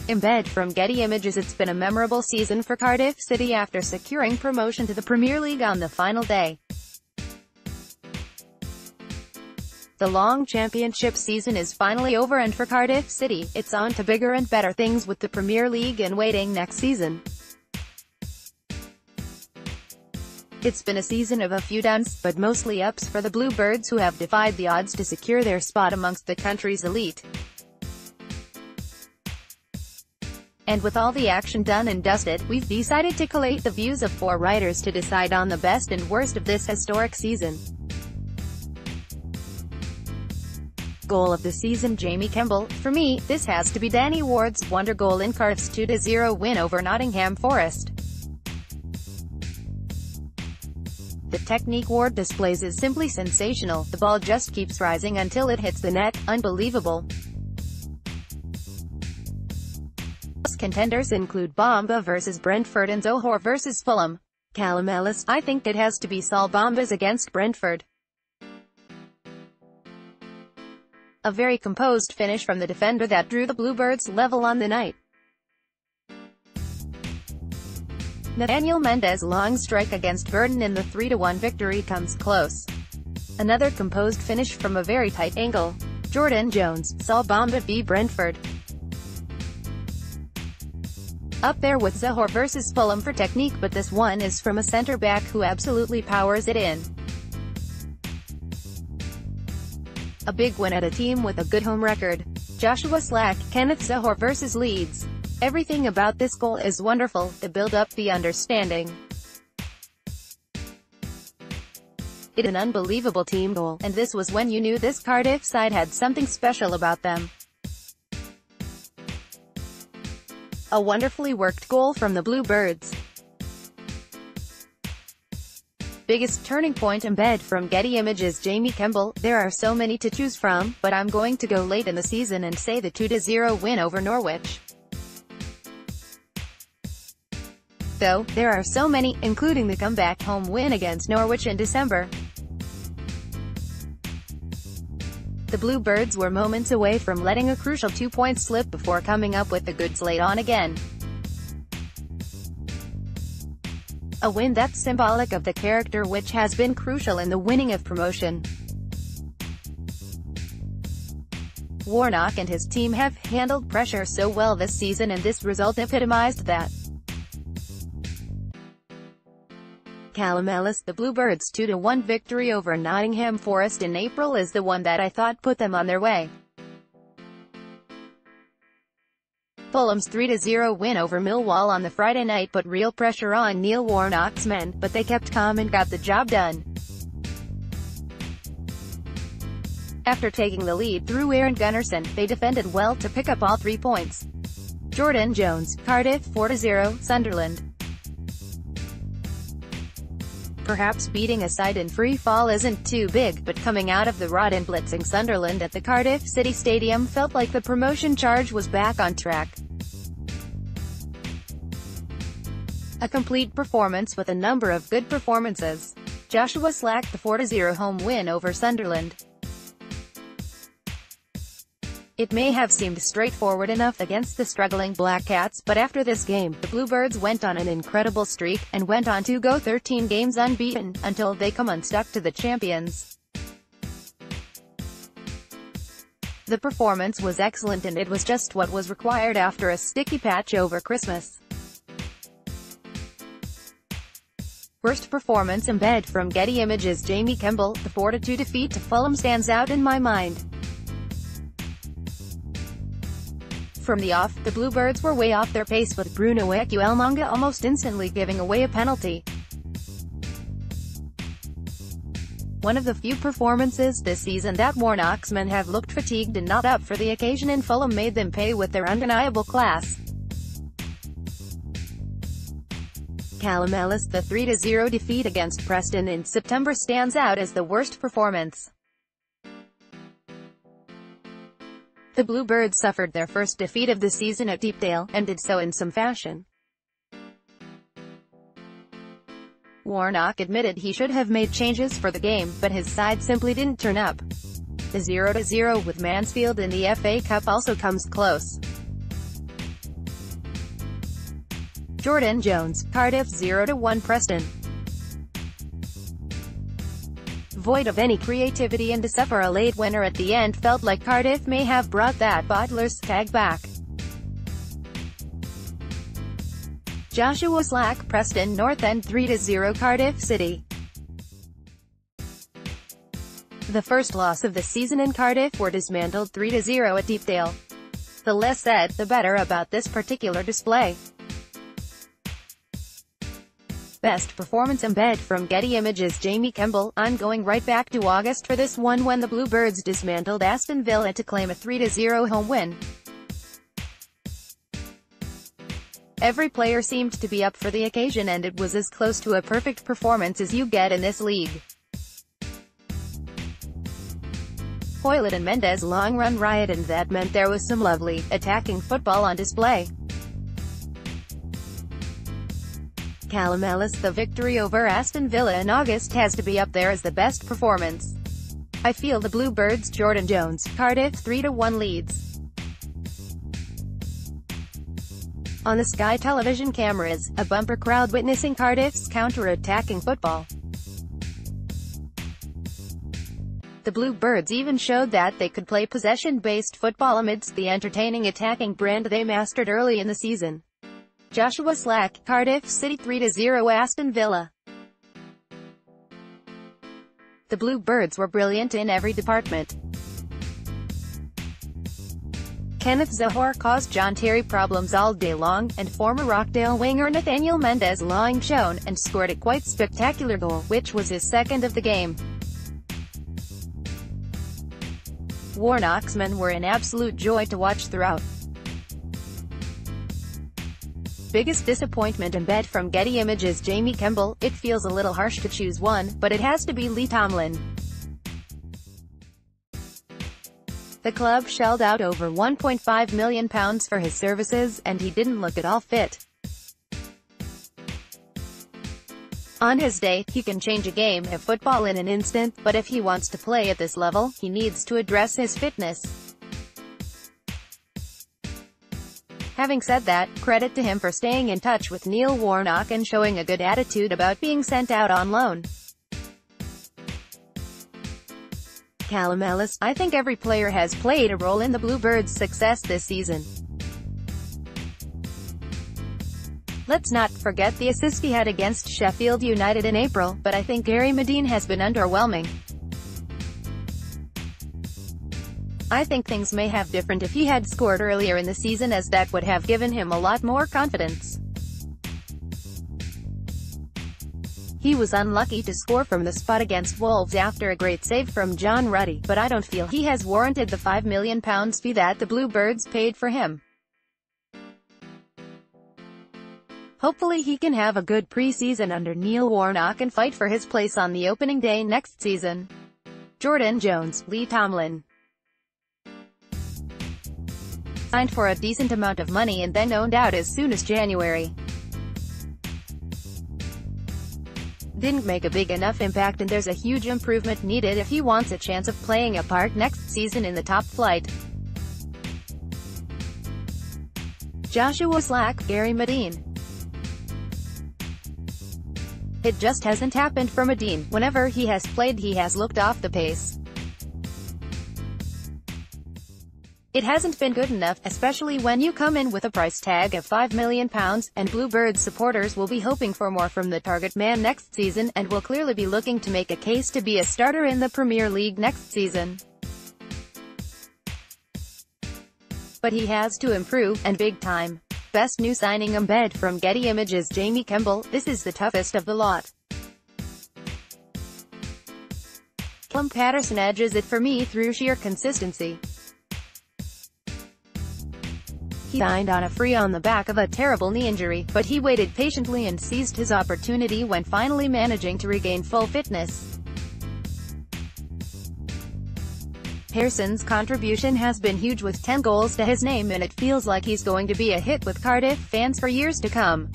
Embed from Getty Images. It's been a memorable season for Cardiff City after securing promotion to the Premier League on the final day. The long championship season is finally over, and for Cardiff City, it's on to bigger and better things with the Premier League in waiting next season. It's been a season of a few downs, but mostly ups for the Bluebirds, who have defied the odds to secure their spot amongst the country's elite. And with all the action done and dusted, we've decided to collate the views of 4 writers to decide on the best and worst of this historic season. Goal of the season: Jamie Kemble. For me, this has to be Danny Ward's wonder goal in Cardiff's 2-0 win over Nottingham Forest. The technique Ward displays is simply sensational. The ball just keeps rising until it hits the net. Unbelievable. Contenders include Bamba vs Brentford and Zohore vs Fulham. Callum Ellis. I think it has to be Sol Bamba's against Brentford. A very composed finish from the defender that drew the Bluebirds level on the night. Nathaniel Mendes' long strike against Burton in the 3-1 victory comes close. Another composed finish from a very tight angle. Jordan Jones, Sol Bamba v Brentford. Up there with Zohore vs Fulham for technique, but this one is from a centre-back who absolutely powers it in. A big win at a team with a good home record. Joshua Slack, Kenneth Zohore vs Leeds. Everything about this goal is wonderful, the build-up, the understanding. It's an unbelievable team goal, and this was when you knew this Cardiff side had something special about them. A wonderfully worked goal from the Bluebirds. Biggest turning point: Embed from Getty Images. Jamie Kemble. There are so many to choose from, but I'm going to go late in the season and say the 2-0 win over Norwich. Though, there are so many, including the comeback home win against Norwich in December. The Bluebirds were moments away from letting a crucial 2 points slip before coming up with the goods late on again. A win that's symbolic of the character which has been crucial in the winning of promotion. Warnock and his team have handled pressure so well this season, and this result epitomized that. Callum Ellis. The Bluebirds' 2-1 victory over Nottingham Forest in April is the one that I thought put them on their way. Fulham's 3-0 win over Millwall on the Friday night put real pressure on Neil Warnock's men, but they kept calm and got the job done. After taking the lead through Aaron Gunnarsson, they defended well to pick up all 3 points. Jordan Jones. Cardiff 4-0, Sunderland. Perhaps beating a side in free fall isn't too big, but coming out of the rot and blitzing Sunderland at the Cardiff City Stadium felt like the promotion charge was back on track. A complete performance with a number of good performances. Joshua Slack. The 4-0 home win over Sunderland. It may have seemed straightforward enough against the struggling Black Cats, but after this game, the Bluebirds went on an incredible streak, and went on to go 13 games unbeaten, until they come unstuck to the champions. The performance was excellent, and it was just what was required after a sticky patch over Christmas. Worst performance: Embed from Getty Images. Jamie Kemble. The 4-2 defeat to Fulham stands out in my mind. From the off, the Bluebirds were way off their pace, with Bruno Ekuelmonga almost instantly giving away a penalty. One of the few performances this season that Warnock's men have looked fatigued and not up for the occasion, and Fulham made them pay with their undeniable class. Callum Ellis. The 3-0 defeat against Preston in September stands out as the worst performance. The Bluebirds suffered their first defeat of the season at Deepdale, and did so in some fashion. Warnock admitted he should have made changes for the game, but his side simply didn't turn up. The 0-0 with Mansfield in the FA Cup also comes close. Jordan Jones, Cardiff 0-1 Preston. Void of any creativity and except for a late winner at the end, felt like Cardiff may have brought that bottler's tag back. Joshua Slack, Preston North End 3-0 Cardiff City. The first loss of the season in Cardiff were dismantled 3-0 at Deepdale. The less said, the better about this particular display. Best performance embed from Getty Images Jamie Kemble. I'm going right back to August for this one when the Bluebirds dismantled Aston Villa to claim a 3-0 home win. Every player seemed to be up for the occasion and it was as close to a perfect performance as you get in this league. Collate and Mendes long run riot, and that meant there was some lovely, attacking football on display. Callum Ellis, the victory over Aston Villa in August has to be up there as the best performance. I feel the Bluebirds. Jordan Jones, Cardiff 3-1 leads. On the Sky television cameras, a bumper crowd witnessing Cardiff's counter-attacking football. The Bluebirds even showed that they could play possession-based football amidst the entertaining attacking brand they mastered early in the season. Joshua Slack, Cardiff City 3-0 Aston Villa. The Bluebirds were brilliant in every department. Kenneth Zohore caused John Terry problems all day long, and former Rockdale winger Nathaniel Mendes Lawing shone, and scored a quite spectacular goal, which was his second of the game. Warnock's men were an absolute joy to watch throughout. Biggest disappointment embed from Getty Images Jamie Kemble. It feels a little harsh to choose one, but it has to be Lee Tomlin. The club shelled out over £1.5 million for his services, and he didn't look at all fit. On his day, he can change a game of football in an instant, but if he wants to play at this level, he needs to address his fitness. Having said that, credit to him for staying in touch with Neil Warnock and showing a good attitude about being sent out on loan. Callum Ellis. I think every player has played a role in the Bluebirds' success this season. Let's not forget the assist he had against Sheffield United in April, but I think Gary Medine has been underwhelming. I think things may have different if he had scored earlier in the season, as that would have given him a lot more confidence. He was unlucky to score from the spot against Wolves after a great save from John Ruddy, but I don't feel he has warranted the £5 million fee that the Bluebirds paid for him. Hopefully he can have a good pre-season under Neil Warnock and fight for his place on the opening day next season. Jordan Jones, Lee Tomlin. Signed for a decent amount of money and then owned out as soon as January. Didn't make a big enough impact, and there's a huge improvement needed if he wants a chance of playing a part next season in the top flight. Joshua Slack, Gary Medine. It just hasn't happened for Medine. Whenever he has played, he has looked off the pace. It hasn't been good enough, especially when you come in with a price tag of £5 million, and Bluebirds supporters will be hoping for more from the target man next season, and will clearly be looking to make a case to be a starter in the Premier League next season. But he has to improve, and big time. Best new signing embed from Getty Images Jamie Kemble. This is the toughest of the lot. Callum Paterson edges it for me through sheer consistency. He signed on a free on the back of a terrible knee injury, but he waited patiently and seized his opportunity when finally managing to regain full fitness. Paterson's contribution has been huge with 10 goals to his name, and it feels like he's going to be a hit with Cardiff fans for years to come.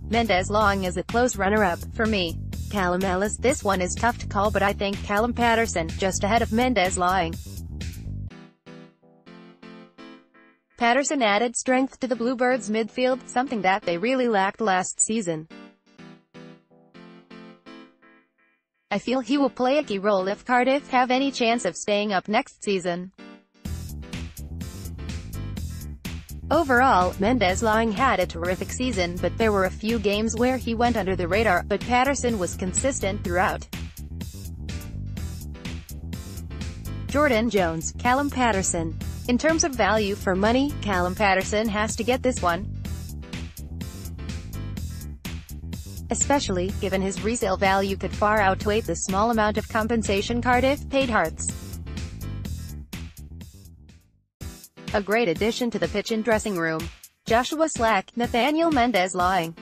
Mendes Lawing is a close runner-up, for me. Callum Ellis. This one is tough to call, but I think Callum Paterson, just ahead of Mendes Lawing. Patterson added strength to the Bluebirds' midfield, something that they really lacked last season. I feel he will play a key role if Cardiff have any chance of staying up next season. Overall, Mendes-Laing had a terrific season, but there were a few games where he went under the radar, but Patterson was consistent throughout. Jordan Jones, Callum Patterson. In terms of value for money, Callum Patterson has to get this one, especially given his resale value could far outweigh the small amount of compensation Cardiff paid Hearts. A great addition to the pitch and dressing room. Joshua Slack, Nathaniel Mendes-Laing.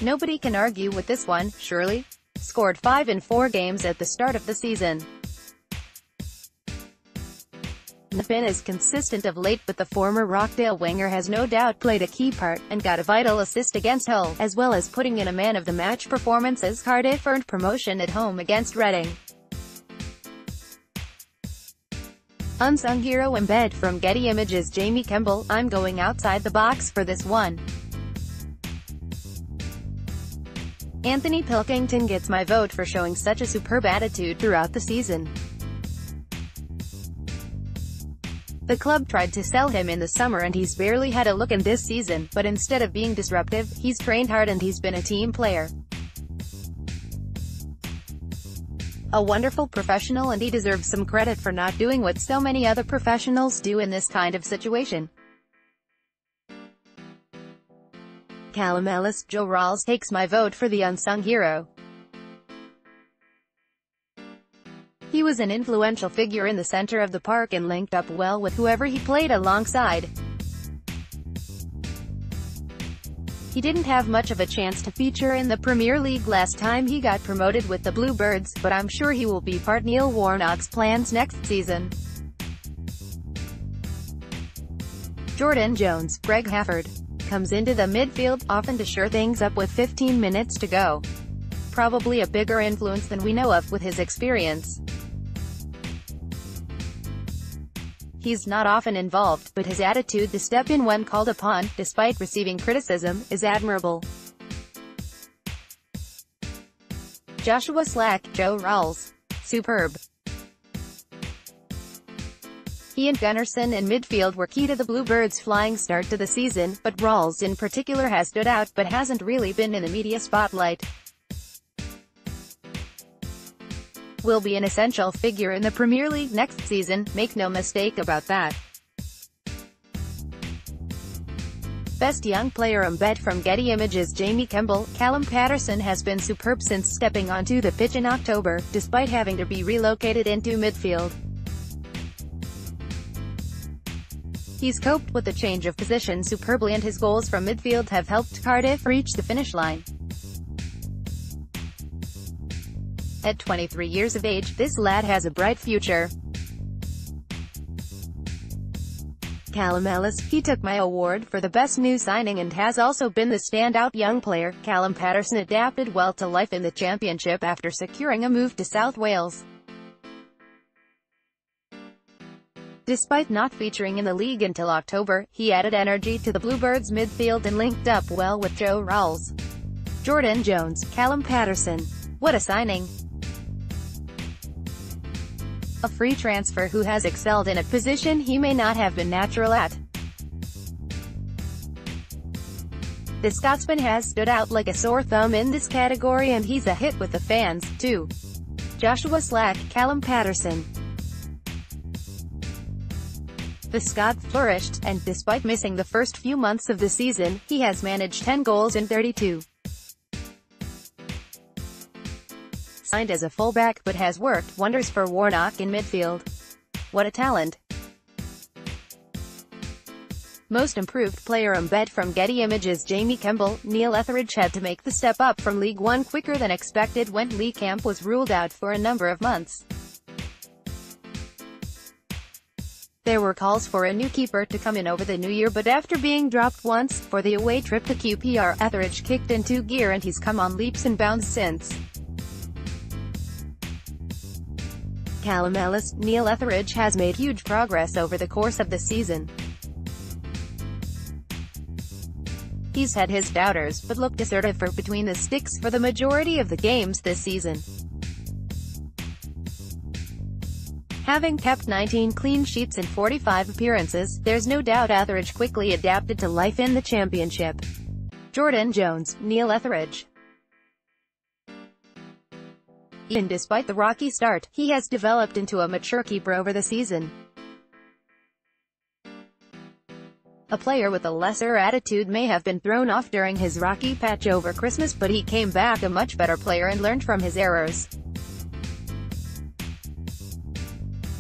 Nobody can argue with this one, surely? Scored 5 in 4 games at the start of the season. Been as consistent of late, but the former Rockdale winger has no doubt played a key part, and got a vital assist against Hull, as well as putting in a man-of-the-match performance as Cardiff earned promotion at home against Reading. Unsung hero Embed from Getty Images. Jamie Kemble, I'm going outside the box for this one. Anthony Pilkington gets my vote for showing such a superb attitude throughout the season. The club tried to sell him in the summer and he's barely had a look in this season, but instead of being disruptive, he's trained hard and he's been a team player. A wonderful professional, and he deserves some credit for not doing what so many other professionals do in this kind of situation. Callum Ellis, Joe Rawls takes my vote for the unsung hero. He was an influential figure in the center of the park and linked up well with whoever he played alongside. He didn't have much of a chance to feature in the Premier League last time he got promoted with the Bluebirds, but I'm sure he will be part Neil Warnock's plans next season. Jordan Jones, Greg Hafford. Comes into the midfield, often to shore things up with 15 minutes to go. Probably a bigger influence than we know of with his experience. He's not often involved, but his attitude to step in when called upon, despite receiving criticism, is admirable. Joshua Slack, Joe Rawls. Superb. He and Gunnarsson in midfield were key to the Bluebirds' flying start to the season, but Rawls in particular has stood out, but hasn't really been in the media spotlight. Will be an essential figure in the Premier League next season, make no mistake about that. Best young player Embed from Getty Images. Jamie Kemble. Callum Patterson has been superb since stepping onto the pitch in October, despite having to be relocated into midfield. He's coped with the change of position superbly, and his goals from midfield have helped Cardiff reach the finish line. At 23 years of age, this lad has a bright future. Callum Ellis. He took my award for the best new signing and has also been the standout young player. Callum Patterson adapted well to life in the Championship after securing a move to South Wales. Despite not featuring in the league until October, he added energy to the Bluebirds' midfield and linked up well with Joe Rawls. Jordan Jones. Callum Patterson. What a signing! A free transfer who has excelled in a position he may not have been natural at. The Scotsman has stood out like a sore thumb in this category, and he's a hit with the fans, too. Joshua Slack. Callum Patterson. The Scot flourished, and despite missing the first few months of the season, he has managed 10 goals in 32. Signed as a fullback, but has worked wonders for Warnock in midfield. What a talent! Most improved player Embed from Getty Images. Jamie Kemble. Neil Etheridge had to make the step up from League One quicker than expected when Lee Camp was ruled out for a number of months. There were calls for a new keeper to come in over the new year, but after being dropped once for the away trip to QPR, Etheridge kicked into gear and he's come on leaps and bounds since. Callum Ellis, Neil Etheridge has made huge progress over the course of the season. He's had his doubters, but looked assertive for between the sticks for the majority of the games this season. Having kept 19 clean sheets in 45 appearances, there's no doubt Etheridge quickly adapted to life in the Championship. Jordan Jones, Neil Etheridge. Even despite the rocky start, he has developed into a mature keeper over the season. A player with a lesser attitude may have been thrown off during his rocky patch over Christmas, but he came back a much better player and learned from his errors.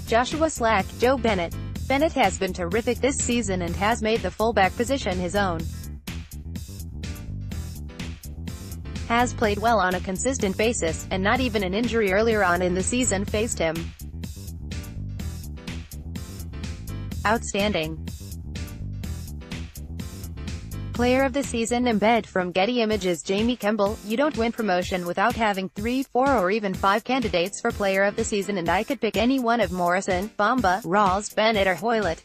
Joshua Slack, Joe Bennett. Bennett has been terrific this season and has made the fullback position his own. Has played well on a consistent basis, and not even an injury earlier on in the season fazed him. Outstanding Player of the Season Embed from Getty Images Jamie Kemble. You don't win promotion without having 3, 4 or even 5 candidates for Player of the Season, and I could pick any one of Morrison, Bamba, Rawls, Bennett or Hoylett.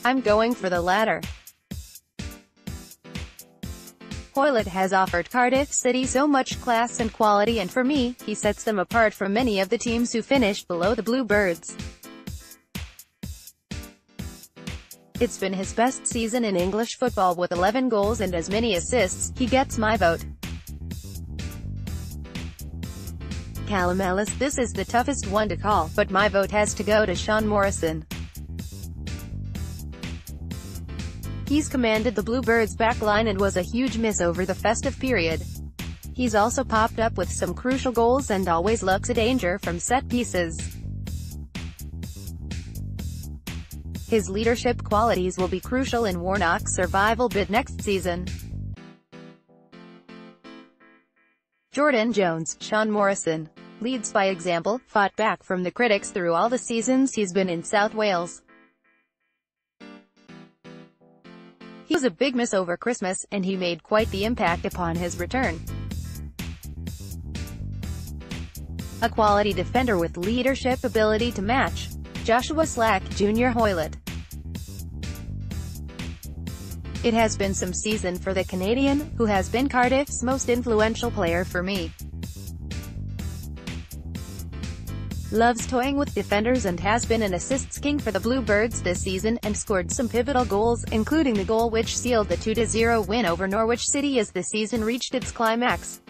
I'm going for the latter. Hoylett has offered Cardiff City so much class and quality, and for me, he sets them apart from many of the teams who finished below the Bluebirds. It's been his best season in English football with 11 goals and as many assists. He gets my vote. Callum Ellis. This is the toughest one to call, but my vote has to go to Sean Morrison. He's commanded the Bluebirds' backline and was a huge miss over the festive period. He's also popped up with some crucial goals and always looks a danger from set pieces. His leadership qualities will be crucial in Warnock's survival bid next season. Jordan Jones, Sean Morrison. Leads by example, fought back from the critics through all the seasons he's been in South Wales. He was a big miss over Christmas, and he made quite the impact upon his return. A quality defender with leadership ability to match. Joshua Slack, Jr. Hoylett. It has been some season for the Canadian, who has been Cardiff's most influential player for me. Loves toying with defenders and has been an assists king for the Bluebirds this season, and scored some pivotal goals, including the goal which sealed the 2-0 win over Norwich City as the season reached its climax.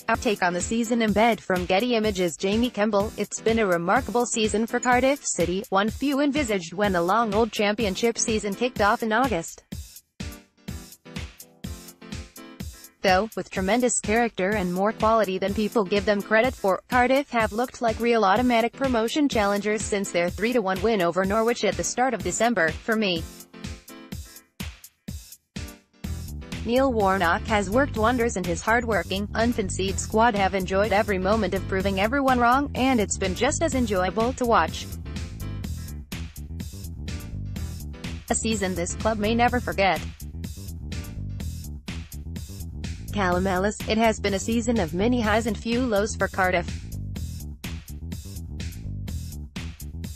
Outtake on the season. Embed from Getty Images Jamie Kemble. It's been a remarkable season for Cardiff City, one few envisaged when the long old championship season kicked off in August. Though, with tremendous character and more quality than people give them credit for, Cardiff have looked like real automatic promotion challengers since their 3-1 win over Norwich at the start of December, for me. Neil Warnock has worked wonders, and his hard-working, unfancied squad have enjoyed every moment of proving everyone wrong, and it's been just as enjoyable to watch. A season this club may never forget. Callum Ellis. It has been a season of many highs and few lows for Cardiff.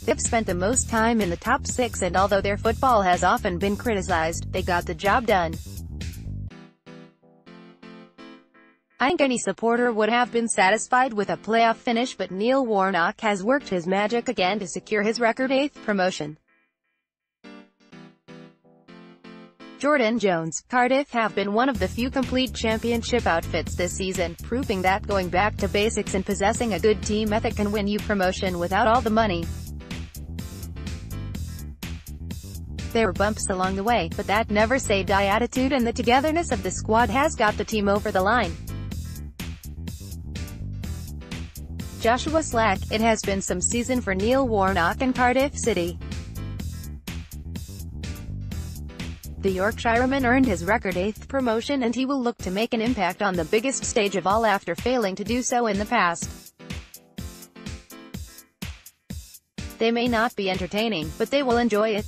They've spent the most time in the top 6, and although their football has often been criticised, they got the job done. I think any supporter would have been satisfied with a playoff finish, but Neil Warnock has worked his magic again to secure his record 8th promotion. Jordan Jones. Cardiff have been one of the few complete championship outfits this season, proving that going back to basics and possessing a good team ethic can win you promotion without all the money. There were bumps along the way, but that never say die attitude and the togetherness of the squad has got the team over the line. Joshua Slack. It has been some season for Neil Warnock and Cardiff City. The Yorkshireman earned his record 8th promotion, and he will look to make an impact on the biggest stage of all after failing to do so in the past. They may not be entertaining, but they will enjoy it.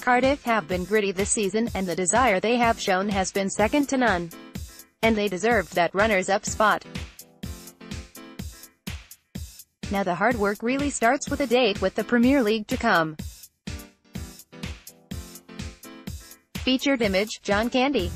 Cardiff have been gritty this season, and the desire they have shown has been second to none. And they deserved that runners-up spot. Now the hard work really starts with a date with the Premier League to come. Featured image, John Candy.